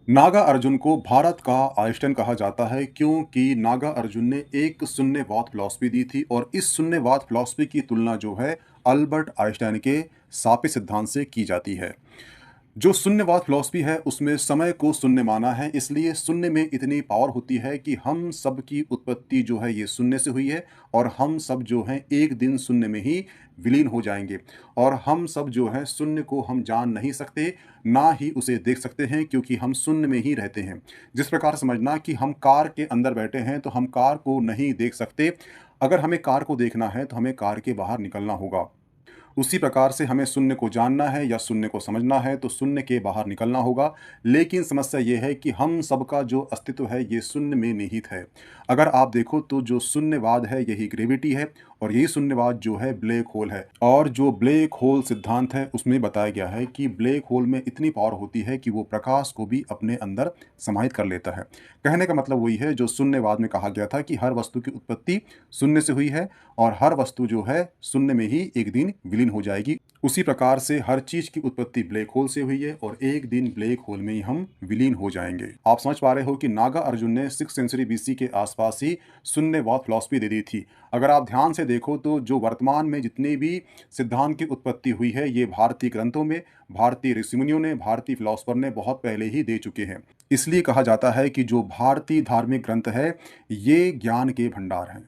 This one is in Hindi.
नागा अर्जुन को भारत का आइंस्टाइन कहा जाता है क्योंकि नागा अर्जुन ने एक शून्यवाद फिलॉसफी दी थी और इस शून्यवाद फिलॉसफी की तुलना जो है अल्बर्ट आइंस्टाइन के सापेक्ष सिद्धांत से की जाती है। जो शून्यवाद फिलॉसफी है उसमें समय को शून्य माना है, इसलिए शून्य में इतनी पावर होती है कि हम सब की उत्पत्ति जो है ये शून्य से हुई है और हम सब जो हैं एक दिन शून्य में ही विलीन हो जाएंगे। और हम सब जो है शून्य को हम जान नहीं सकते, ना ही उसे देख सकते हैं, क्योंकि हम शून्य में ही रहते हैं। जिस प्रकार समझना कि हम कार के अंदर बैठे हैं तो हम कार को नहीं देख सकते। अगर हमें कार को देखना है तो हमें कार के बाहर निकलना होगा। उसी प्रकार से हमें शून्य को जानना है या शून्य को समझना है तो शून्य के बाहर निकलना होगा। लेकिन समस्या ये है कि हम सबका जो अस्तित्व है ये शून्य में निहित है। अगर आप देखो तो जो शून्यवाद है यही ग्रेविटी है और यही शून्यवाद जो है ब्लैक होल है। और जो ब्लैक होल सिद्धांत है उसमें बताया गया है कि ब्लैक होल में इतनी पावर होती है कि वो प्रकाश को भी अपने अंदर समाहित कर लेता है। कहने का मतलब वही है जो शून्यवाद में कहा गया था कि हर वस्तु की उत्पत्ति शून्य से हुई है और हर वस्तु जो है शून्य में ही एक दिन विलीन हो जाएगी। उसी प्रकार से हर चीज की उत्पत्ति ब्लैक होल से हुई है और एक दिन ब्लैक होल में ही हम विलीन हो जाएंगे। आप समझ पा रहे हो कि नागा अर्जुन ने 6th सेंचुरी बीसी के आसपास ही शून्यवाद फिलॉसफी दे दी थी। अगर आप ध्यान से देखो तो जो वर्तमान में जितनी भी सिद्धांत की उत्पत्ति हुई है ये भारतीय ग्रंथों में, भारतीय ऋषिमुनियों ने, भारतीय फिलोसफर ने बहुत पहले ही दे चुके हैं। इसलिए कहा जाता है कि जो भारतीय धार्मिक ग्रंथ है ये ज्ञान के भंडार हैं।